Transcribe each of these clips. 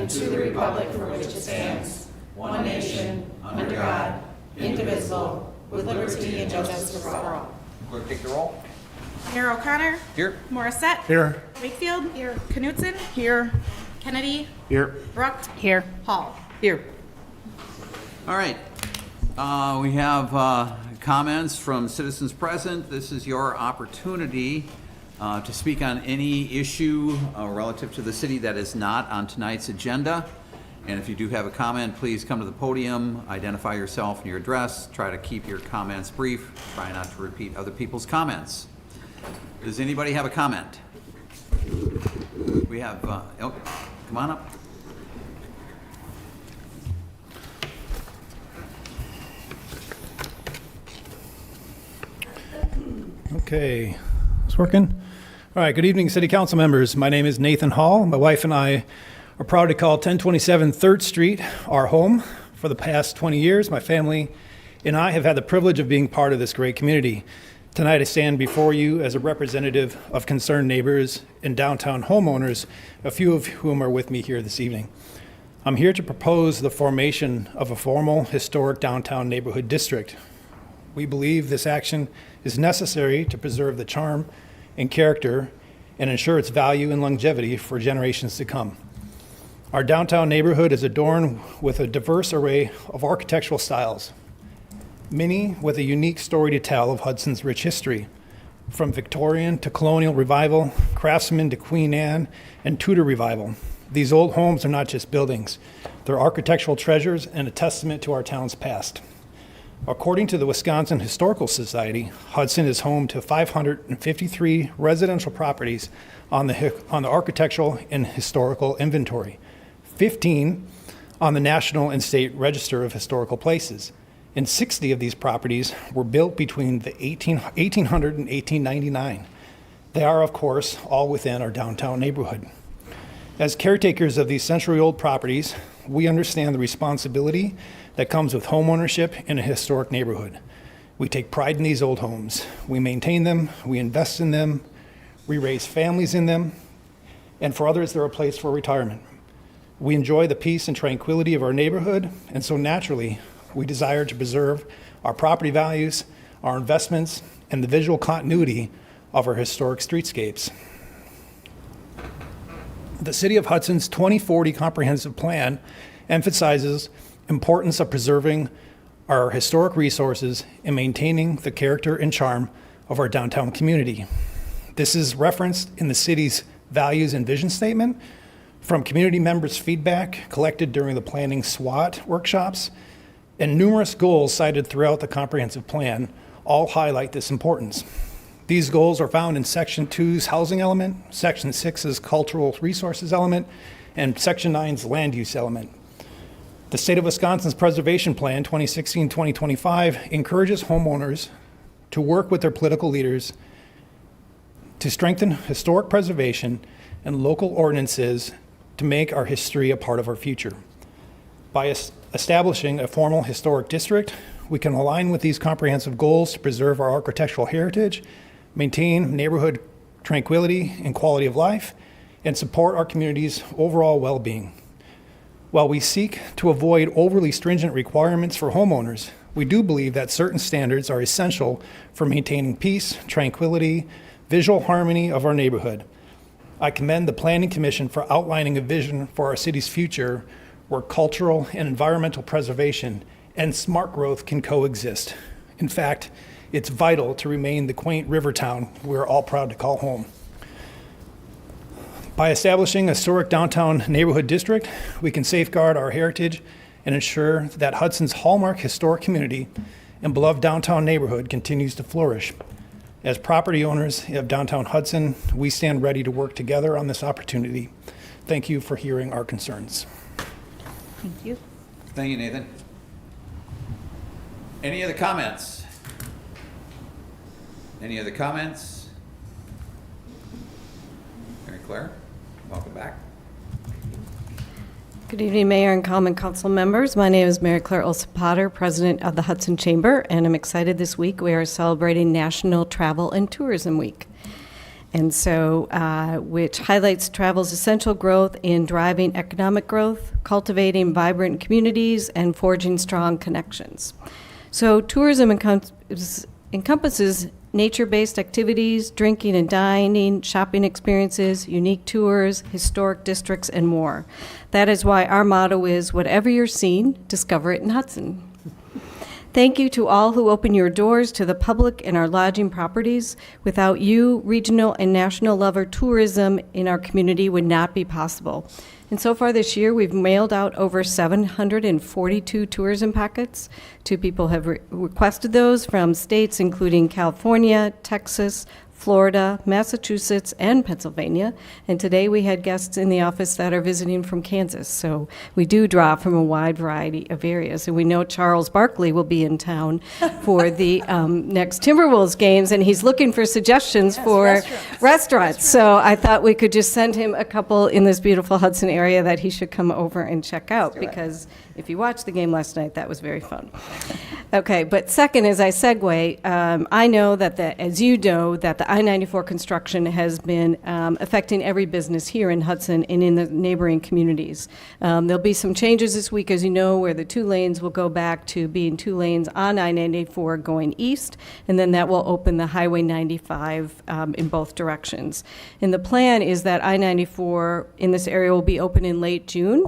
and to the republic for which it stands, one nation, under God, indivisible, with liberty and justice for all. Clerk, take the roll. Mayor O'Connor. Here. Morissette. Here. Wakefield. Here. Knutson. Here. Kennedy. Here. Brooke. Here. Hall. Here. All right. We have comments from citizens present. This is your opportunity to speak on any issue relative to the city that is not on tonight's agenda. And if you do have a comment, please come to the podium, identify yourself and your address, try to keep your comments brief, try not to repeat other people's comments. Does anybody have a comment? We have, oh, come on up. Okay, it's working. All right, good evening, City Council members. My name is Nathan Hall. My wife and I are proud to call 1027 3rd Street our home. For the past 20 years, my family and I have had the privilege of being part of this great community. Tonight, I stand before you as a representative of concerned neighbors and downtown homeowners, a few of whom are with me here this evening. I'm here to propose the formation of a formal historic downtown neighborhood district. We believe this action is necessary to preserve the charm and character and ensure its value and longevity for generations to come. Our downtown neighborhood is adorned with a diverse array of architectural styles, many with a unique story to tell of Hudson's rich history, from Victorian to colonial revival, craftsman to Queen Anne, and Tudor revival. These old homes are not just buildings. They're architectural treasures and a testament to our town's past. According to the Wisconsin Historical Society, Hudson is home to 553 residential properties on the architectural and historical inventory, 15 on the National and State Register of Historical Places, and 60 of these properties were built between the 1800 and 1899. They are, of course, all within our downtown neighborhood. As caretakers of these century-old properties, we understand the responsibility that comes with homeownership in a historic neighborhood. We take pride in these old homes. We maintain them, we invest in them, we raise families in them, and for others, they're a place for retirement. We enjoy the peace and tranquility of our neighborhood, and so naturally, we desire to preserve our property values, our investments, and the visual continuity of our historic streetscapes. The City of Hudson's 2040 Comprehensive Plan emphasizes importance of preserving our historic resources and maintaining the character and charm of our downtown community. This is referenced in the city's values and vision statement from community members' feedback collected during the planning SWOT workshops, and numerous goals cited throughout the comprehensive plan all highlight this importance. These goals are found in Section 2's housing element, Section 6's cultural resources element, and Section 9's land use element. The State of Wisconsin's Preservation Plan 2016-2025 encourages homeowners to work with their political leaders to strengthen historic preservation and local ordinances to make our history a part of our future. By establishing a formal historic district, we can align with these comprehensive goals to preserve our architectural heritage, maintain neighborhood tranquility and quality of life, and support our community's overall well-being. While we seek to avoid overly stringent requirements for homeowners, we do believe that certain standards are essential for maintaining peace, tranquility, visual harmony of our neighborhood. I commend the Planning Commission for outlining a vision for our city's future where cultural and environmental preservation and smart growth can coexist. In fact, it's vital to remain the quaint river town we're all proud to call home. By establishing a historic downtown neighborhood district, we can safeguard our heritage and ensure that Hudson's hallmark historic community and beloved downtown neighborhood continues to flourish. As property owners of downtown Hudson, we stand ready to work together on this opportunity. Thank you for hearing our concerns. Thank you. Thank you, Nathan. Any other comments? Any other comments? Mary Claire, welcome back. Good evening, Mayor and Common Council members. My name is Mary Claire Olson-Potter, President of the Hudson Chamber, and I'm excited this week we are celebrating National Travel and Tourism Week. And so, which highlights travel's essential growth in driving economic growth, cultivating vibrant communities, and forging strong connections. So tourism encompasses nature-based activities, drinking and dining, shopping experiences, unique tours, historic districts, and more. That is why our motto is, whatever you're seeing, discover it in Hudson. Thank you to all who open your doors to the public in our lodging properties. Without you, regional and national level tourism in our community would not be possible. And so far this year, we've mailed out over 742 tourism packets. Two people have requested those from states including California, Texas, Florida, Massachusetts, and Pennsylvania. And today we had guests in the office that are visiting from Kansas. So we do draw from a wide variety of areas. And we know Charles Barkley will be in town for the next Timberwolves games, and he's looking for suggestions for restaurants. So I thought we could just send him a couple in this beautiful Hudson area that he should come over and check out, because if you watched the game last night, that was very fun. Okay, but second, as I segue, I know that, as you know, that the I-94 construction has been affecting every business here in Hudson and in the neighboring communities. There'll be some changes this week, as you know, where the 2 lanes will go back to being 2 lanes on I-94 going east, and then that will open the Highway 95 in both directions. And the plan is that I-94 in this area will be open in late June,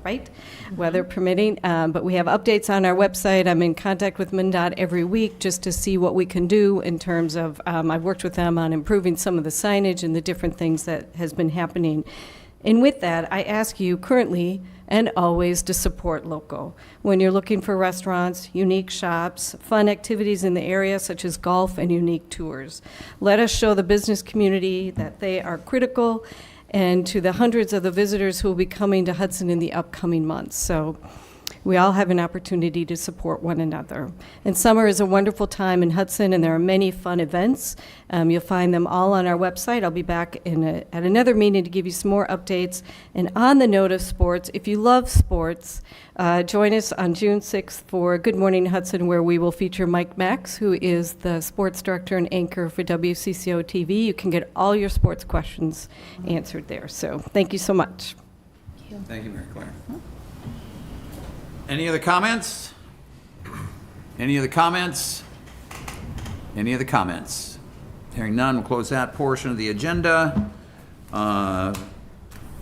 right? Weather permitting, but we have updates on our website. I'm in contact with MnDOT every week just to see what we can do in terms of, I've worked with them on improving some of the signage and the different things that has been happening. And with that, I ask you currently and always to support local. When you're looking for restaurants, unique shops, fun activities in the area such as golf and unique tours, let us show the business community that they are critical, and to the hundreds of the visitors who will be coming to Hudson in the upcoming months. So we all have an opportunity to support one another. And summer is a wonderful time in Hudson, and there are many fun events. You'll find them all on our website. I'll be back at another meeting to give you some more updates. And on the note of sports, if you love sports, join us on June 6th for Good Morning Hudson, where we will feature Mike Max, who is the sports director and anchor for WCCO TV. You can get all your sports questions answered there. So thank you so much. Thank you, Mary Claire. Any other comments? Any other comments? Any other comments? Hearing none, we'll close that portion of the agenda.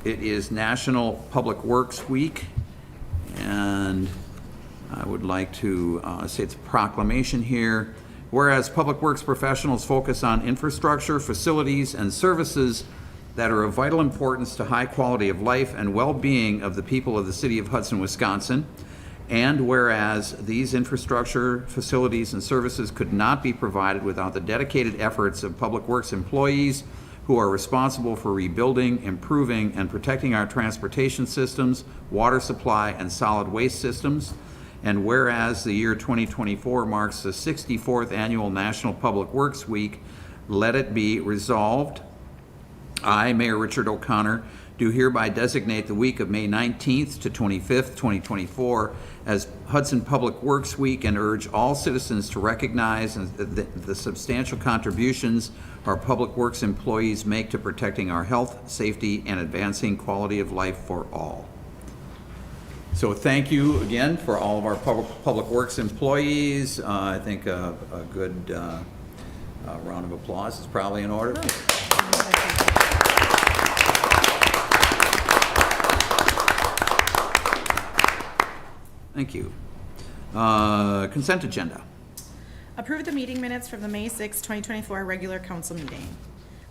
It is National Public Works Week, and I would like to say it's a proclamation here. Whereas public works professionals focus on infrastructure, facilities, and services that are of vital importance to high quality of life and well-being of the people of the city of Hudson, Wisconsin. And whereas these infrastructure, facilities, and services could not be provided without the dedicated efforts of public works employees who are responsible for rebuilding, improving, and protecting our transportation systems, water supply, and solid waste systems. And whereas the year 2024 marks the 64th annual National Public Works Week, let it be resolved. I, Mayor Richard O'Connor, do hereby designate the week of May 19th to 25th, 2024 as Hudson Public Works Week, and urge all citizens to recognize the substantial contributions our public works employees make to protecting our health, safety, and advancing quality of life for all. So thank you again for all of our public works employees. I think a good round of applause is probably in order. Thank you. Consent agenda. Approve the meeting minutes from the May 6, 2024 regular council meeting.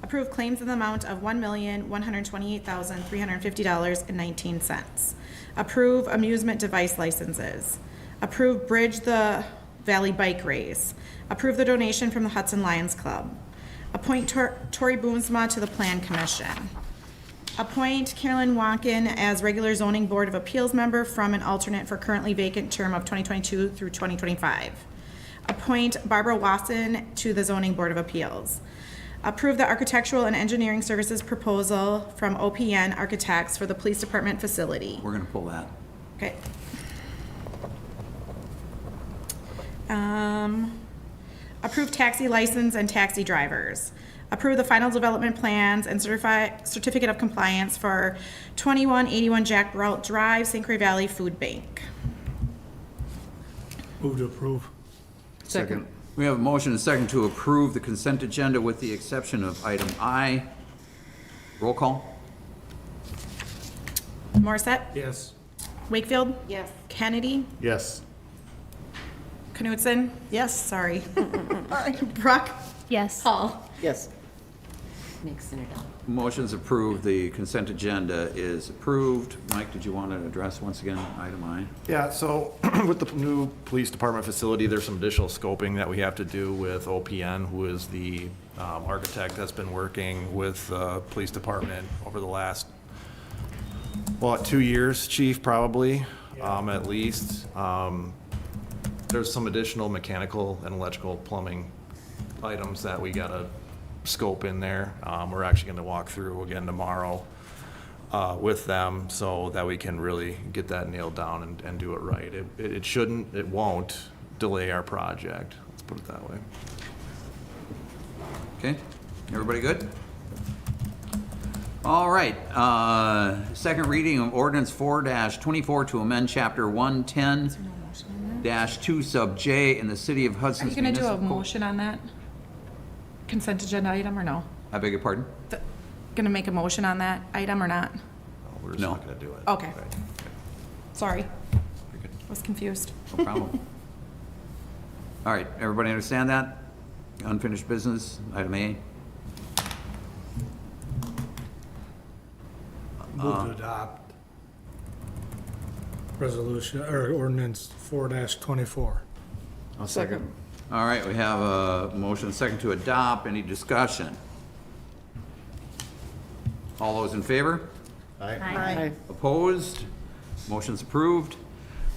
Approve claims in the amount of $1,128,350.19. Approve amusement device licenses. Approve Bridge the Valley Bike Race. Approve the donation from the Hudson Lions Club. Appoint Tori Boomsma to the Plan Commission. Appoint Carolyn Wonkin as regular zoning board of appeals member from an alternate for currently vacant term of 2022 through 2025. Appoint Barbara Wasson to the zoning board of appeals. Approve the architectural and engineering services proposal from OPN Architects for the police department facility. We're going to pull that. Okay. Approve taxi license and taxi drivers. Approve the final development plans and certificate of compliance for 2181 Jack Route Drive, St. Croix Valley Food Bank. Move to approve. Second. We have a motion and a second to approve the consent agenda with the exception of item I. Roll call? Morissette? Yes. Wakefield? Yes. Kennedy? Yes. Knutson? Yes, sorry. Brock? Yes. Hall? Yes. Makes Senator Dell. Motion's approved. The consent agenda is approved. Mike, did you want to address once again item I? Yeah, so with the new police department facility, there's some additional scoping that we have to do with OPN, who is the architect that's been working with the police department over the last, well, 2 years, chief, probably, at least. There's some additional mechanical and electrical plumbing items that we gotta scope in there. We're actually gonna walk through again tomorrow with them so that we can really get that nailed down and do it right. It shouldn't, it won't delay our project, let's put it that way. Okay, everybody good? All right, second reading of ordinance 4-24 to amend chapter 110-2 sub J in the city of Are Hudson's you gonna do a municipal. motion on that consent agenda item or no? I beg your pardon? Gonna make a motion on that item or not? We're just No. not gonna do it. Okay. Right. Sorry, Very good. was confused. No problem. All right, everybody understand that? Unfinished business, item A. Move to adopt resolution, or ordinance 4-24. I'll second. All right, we have a motion second to adopt. Any discussion? All those in favor? Aye. Opposed? Motion's approved.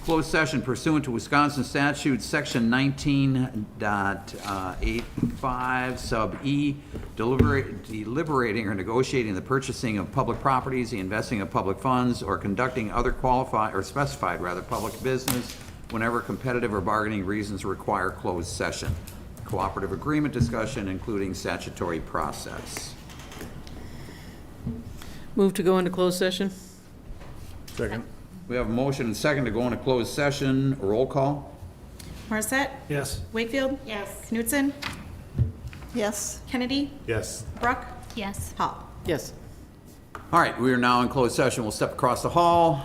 Closed session pursuant to Wisconsin statute, section 19.85 sub E, deliberating or negotiating the purchasing of public properties, the investing of public funds, or conducting other qualified, or specified rather, public business whenever competitive or bargaining reasons require closed session. Cooperative agreement discussion, including statutory process. Move to go into closed session? Second. We have a motion and second to go into closed session. Roll call? Morissette? Yes. Wakefield? Yes. Knutson? Yes. Kennedy? Yes. Brock? Yes. Hall? Yes. All right, we are now in closed session. We'll step across the hall.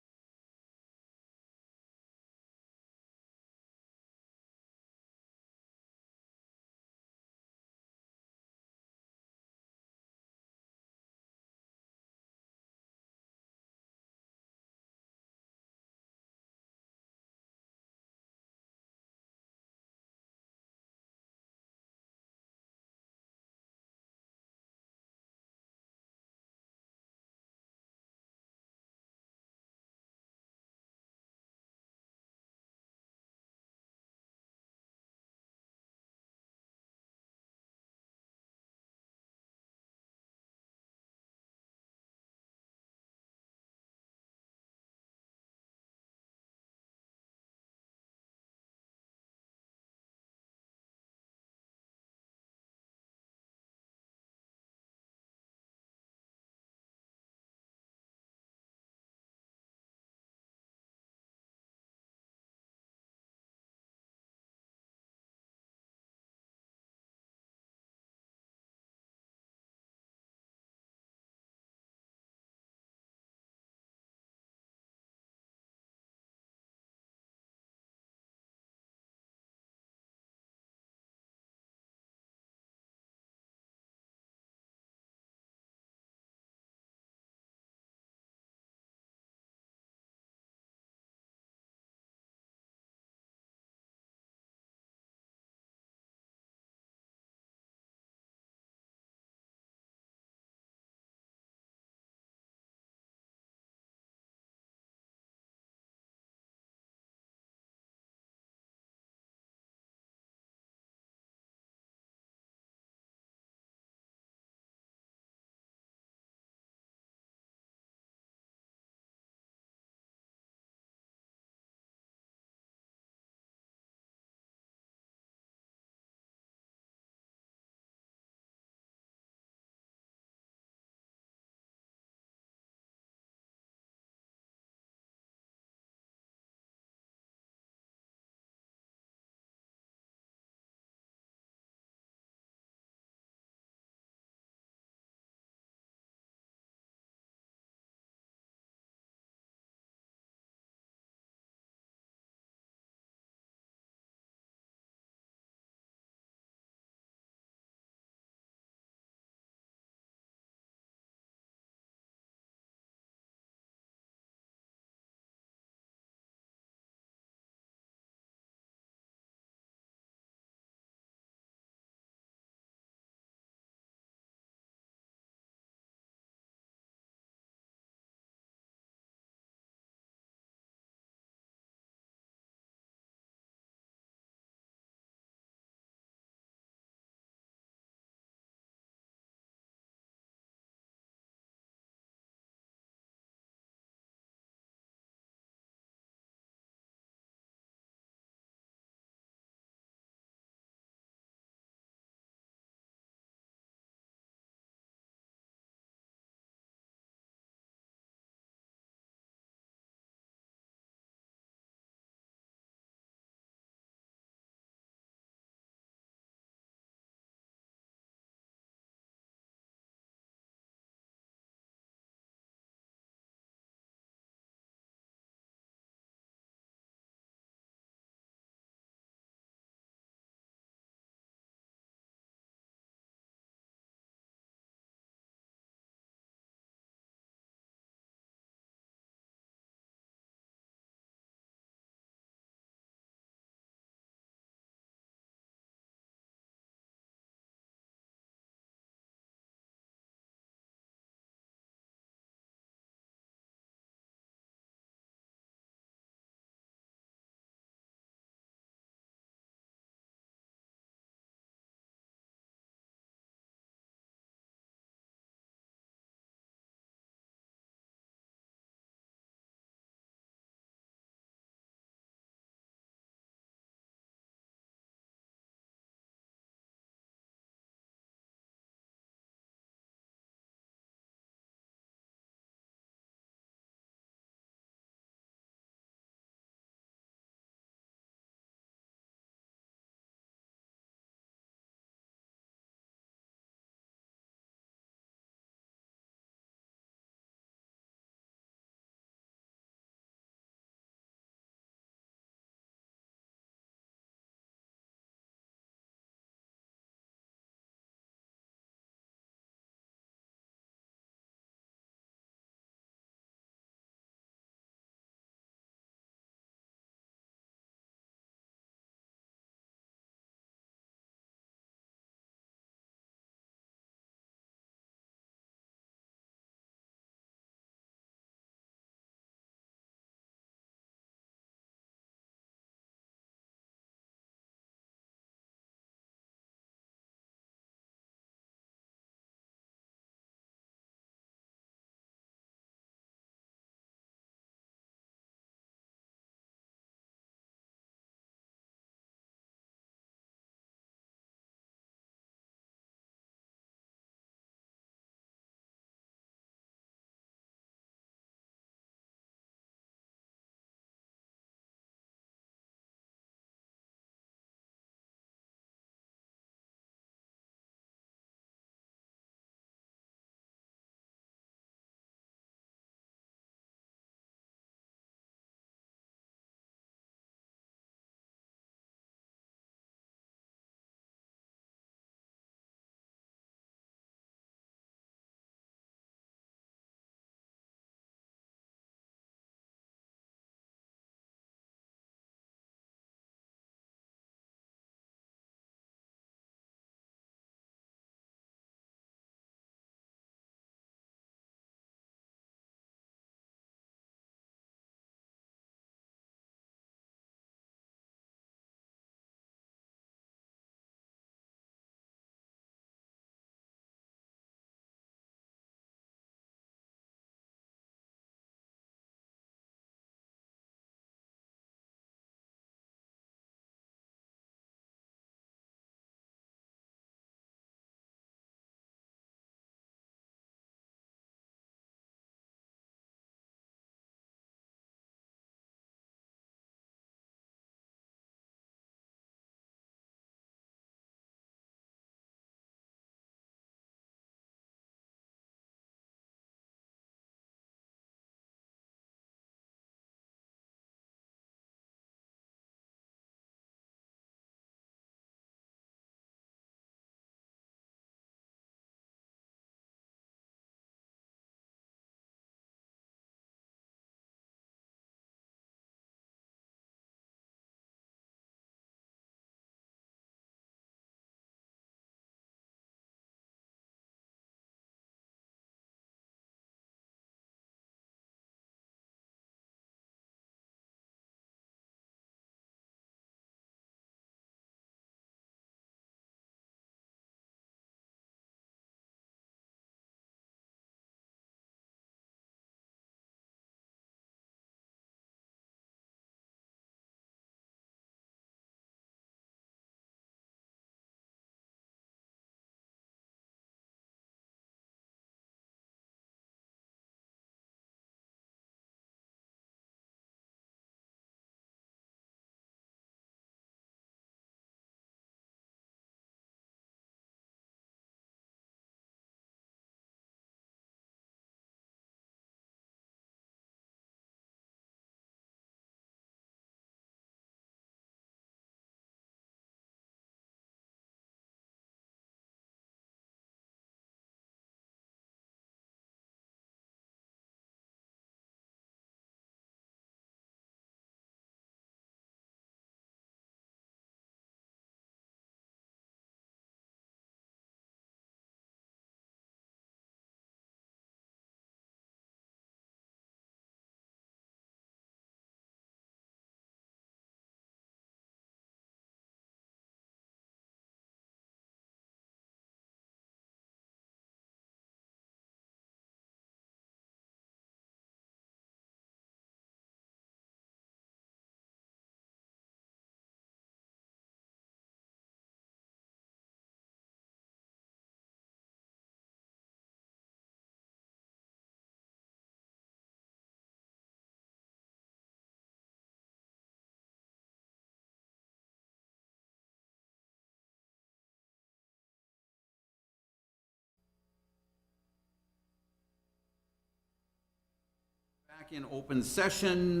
In open session,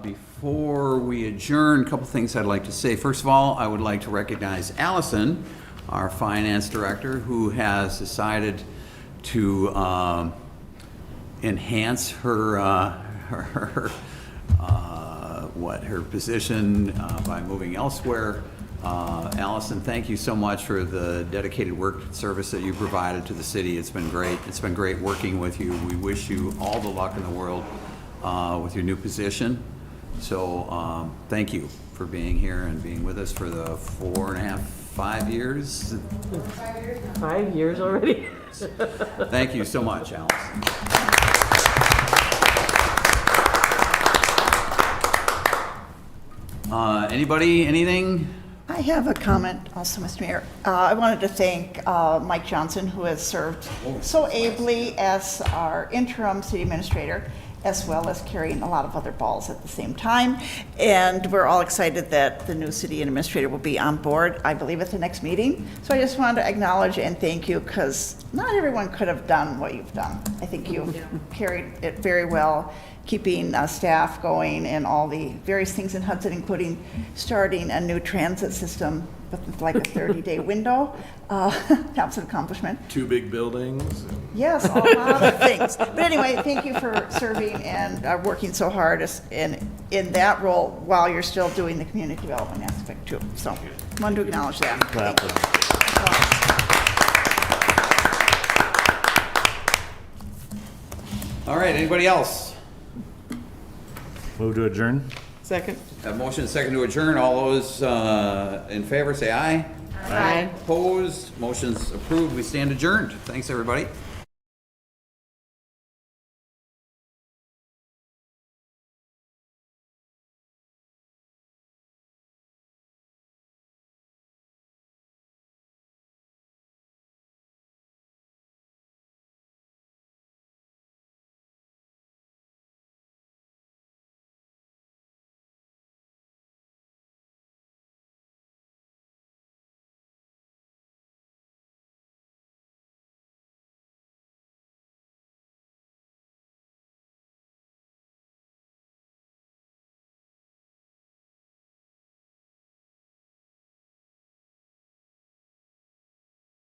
before we adjourn, a couple things I'd like to say. First of all, I would like to recognize Allison, our finance director, who has decided to enhance her her position by moving elsewhere. Allison, thank you so much for the dedicated work service that you provided to the city. It's been great. It's been great working with you. We wish you all the luck in the world with your new position. So thank you for being here and being with us for the 4.5, 5 years. 5 years already? Thank you so much, Allison. Anybody, anything? I have a comment also, Mr. Mayor. I wanted to thank Mike Johnson, who has served so ably as our interim city administrator, as well as carrying a lot of other balls at the same time. And we're all excited that the new city administrator will be on board, I believe, at the next meeting. So I just wanted to acknowledge and thank you, because not everyone could have done what you've done. I think you've carried it very well, keeping staff going and all the various things in Hudson, including starting a new transit system with like a 30-day window. That's an accomplishment. 2 big buildings. Yes, a lot of things. But anyway, thank you for serving and working so hard in that role while you're still doing the community development aspect too. So I wanted to acknowledge that. Thank you. All right, anybody else? Move to adjourn? Second? A motion second to adjourn. All those in favor say aye. Aye. Opposed? Motion's approved. We stand adjourned. Thanks, everybody.